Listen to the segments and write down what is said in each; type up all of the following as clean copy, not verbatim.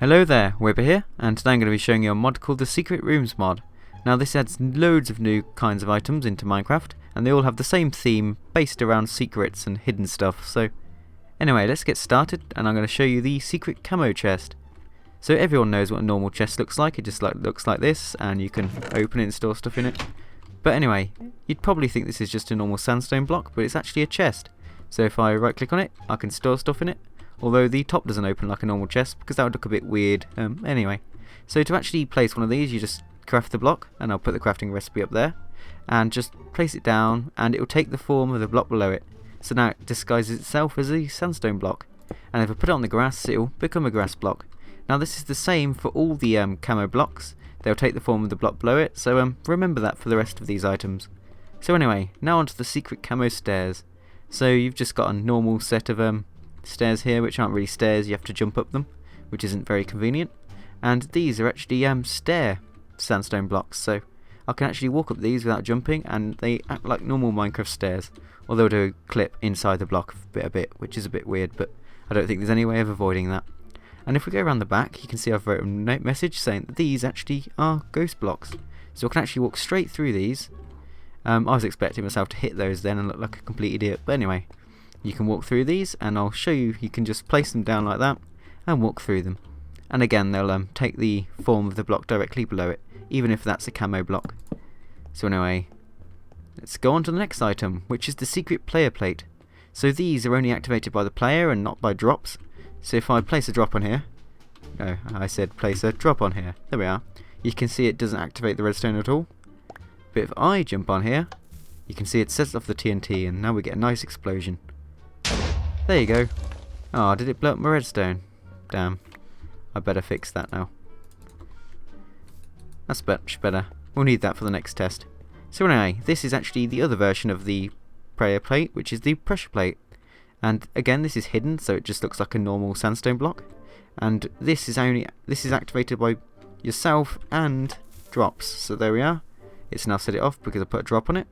Hello there, Webber here, and today I'm going to be showing you a mod called the Secret Rooms mod. Now this adds loads of new kinds of items into Minecraft, and they all have the same theme based around secrets and hidden stuff. So anyway, let's get started, and I'm going to show you the secret camo chest. So everyone knows what a normal chest looks like. It just looks like this, and you can open it and store stuff in it. But anyway, you'd probably think this is just a normal sandstone block, but it's actually a chest. So if I right click on it, I can store stuff in it. Although the top doesn't open like a normal chest because that would look a bit weird. Anyway, so to actually place one of these, you just craft the block, and I'll put the crafting recipe up there, and just place it down, and it will take the form of the block below it. So now it disguises itself as a sandstone block, and if I put it on the grass, it will become a grass block. Now this is the same for all the camo blocks. They'll take the form of the block below it, so remember that for the rest of these items. So anyway, now onto the secret camo stairs. So you've just got a normal set of stairs here, which aren't really stairs, you have to jump up them, which isn't very convenient. And these are actually stair sandstone blocks, so I can actually walk up these without jumping, and they act like normal Minecraft stairs, although they clip inside the block a bit, which is a bit weird, but I don't think there's any way of avoiding that. And if we go around the back, you can see I've written a note message saying that these actually are ghost blocks, so I can actually walk straight through these. I was expecting myself to hit those then and look like a complete idiot, but anyway, you can walk through these, and I'll show you. You can just place them down like that and walk through them, and again they'll take the form of the block directly below it, even if that's a camo block. So anyway, let's go on to the next item, which is the secret player plate. So these are only activated by the player and not by drops. So if I place a drop on here, no, I said place a drop on here, there we are, you can see it doesn't activate the redstone at all. But if I jump on here, you can see it sets off the TNT, and now we get a nice explosion. There you go. Oh, did it blow up my redstone? Damn. I better fix that now. That's much better. We'll need that for the next test. So anyway, this is actually the other version of the prayer plate, which is the pressure plate. And again, this is hidden, so it just looks like a normal sandstone block. And this is activated by yourself and drops. So there we are. It's now set it off because I put a drop on it.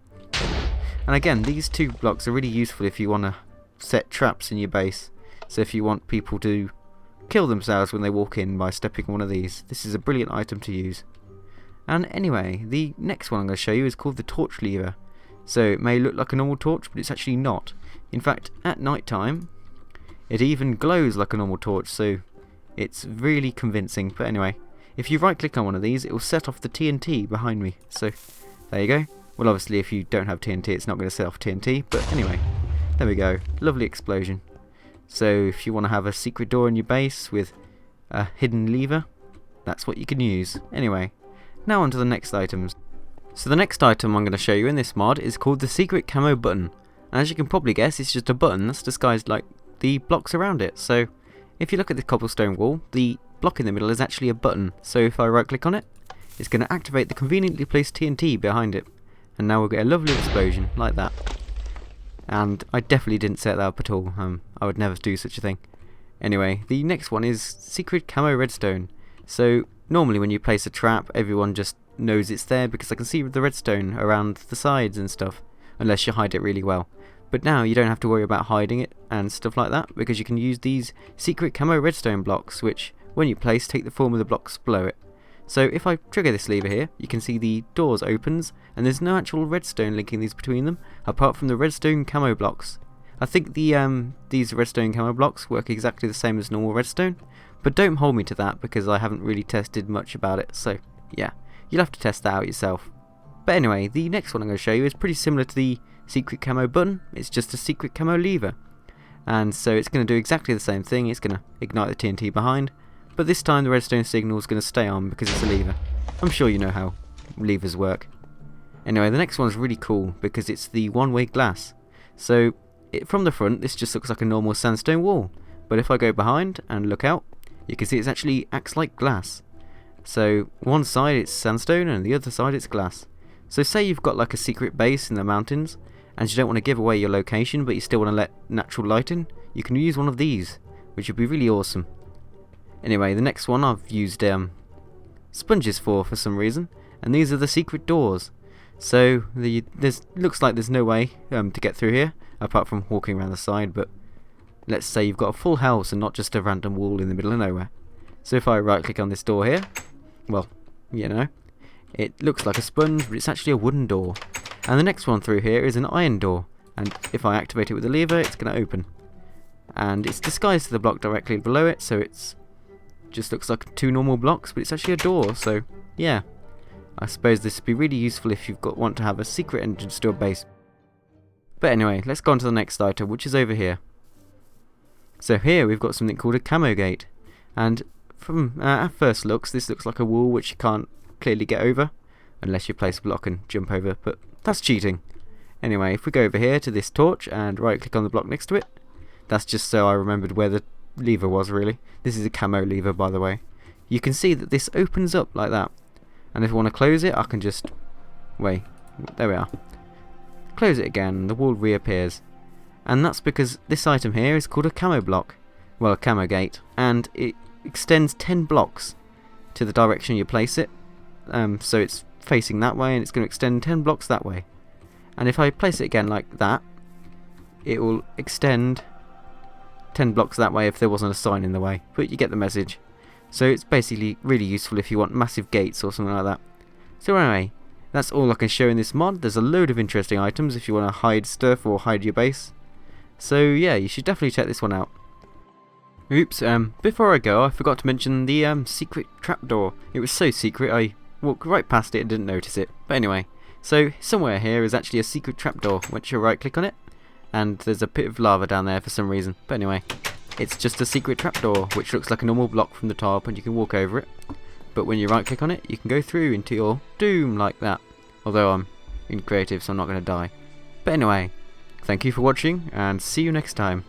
And again, these two blocks are really useful if you want to set traps in your base. So if you want people to kill themselves when they walk in by stepping on one of these, this is a brilliant item to use. And anyway, the next one I'm going to show you is called the torch lever. So it may look like a normal torch, but it's actually not. In fact, at night time, it even glows like a normal torch, so it's really convincing. But anyway, if you right click on one of these, it will set off the TNT behind me. So there you go. Well, obviously if you don't have TNT, it's not going to set off TNT, but anyway, there we go. Lovely explosion. So if you want to have a secret door in your base with a hidden lever, that's what you can use. Anyway, now on to the next items. So the next item I'm going to show you in this mod is called the secret camo button. And as you can probably guess, it's just a button that's disguised like the blocks around it. So if you look at the cobblestone wall, the block in the middle is actually a button. So if I right click on it, it's going to activate the conveniently placed TNT behind it. And now we'll get a lovely explosion like that. And I definitely didn't set that up at all. I would never do such a thing. Anyway, the next one is secret camo redstone. So normally when you place a trap, everyone just knows it's there because I can see the redstone around the sides and stuff, unless you hide it really well. But now you don't have to worry about hiding it and stuff like that, because you can use these secret camo redstone blocks, which when you place take the form of the blocks below it. So if I trigger this lever here, you can see the doors opens, and there's no actual redstone linking these between them, apart from the redstone camo blocks. I think these redstone camo blocks work exactly the same as normal redstone, but don't hold me to that because I haven't really tested much about it, so yeah, you'll have to test that out yourself. But anyway, the next one I'm going to show you is pretty similar to the secret camo button. It's just a secret camo lever, and so it's going to do exactly the same thing. It's going to ignite the TNT behind, but this time the redstone signal is going to stay on because it's a lever. I'm sure you know how levers work. Anyway, the next one's really cool because it's the one-way glass. So from the front, this just looks like a normal sandstone wall, but if I go behind and look out, you can see it actually acts like glass. So one side it's sandstone and the other side it's glass. So say you've got like a secret base in the mountains and you don't want to give away your location, but you still want to let natural light in, you can use one of these, which would be really awesome. Anyway, the next one I've used sponges for some reason, and these are the secret doors. So looks like there's no way to get through here apart from walking around the side, but let's say you've got a full house and not just a random wall in the middle of nowhere. So if I right click on this door here, well, you know, it looks like a sponge, but it's actually a wooden door. And the next one through here is an iron door, and if I activate it with the lever, it's going to open. And it's disguised to the block directly below it, so it's just looks like two normal blocks, but it's actually a door. So yeah, I suppose this would be really useful if you've want to have a secret entrance to a base. But anyway, let's go on to the next item, which is over here. So here we've got something called a Camo Gate, and from at first looks, this looks like a wall which you can't clearly get over unless you place a block and jump over, but that's cheating. Anyway, if we go over here to this torch and right click on the block next to it, that's just so I remembered where the lever was really. This is a camo lever, by the way. You can see that this opens up like that, and if I want to close it, I can just wait, there we are, close it again, the wall reappears. And that's because this item here is called a Camo Block, well, a Camo Gate, and it extends 10 blocks to the direction you place it. So it's facing that way, and it's going to extend 10 blocks that way. And if I place it again like that, it will extend 10 blocks that way if there wasn't a sign in the way, but you get the message. So it's basically really useful if you want massive gates or something like that. So anyway, that's all I can show in this mod. There's a load of interesting items if you want to hide stuff or hide your base. So yeah, you should definitely check this one out. Oops, before I go, I forgot to mention the secret trapdoor. It was so secret I walked right past it and didn't notice it. But anyway, so somewhere here is actually a secret trapdoor. Once you right click on it, and there's a pit of lava down there for some reason. But anyway, it's just a secret trapdoor which looks like a normal block from the top and you can walk over it. But when you right click on it, you can go through into your doom like that. Although I'm in creative, so I'm not going to die. But anyway, thank you for watching and see you next time.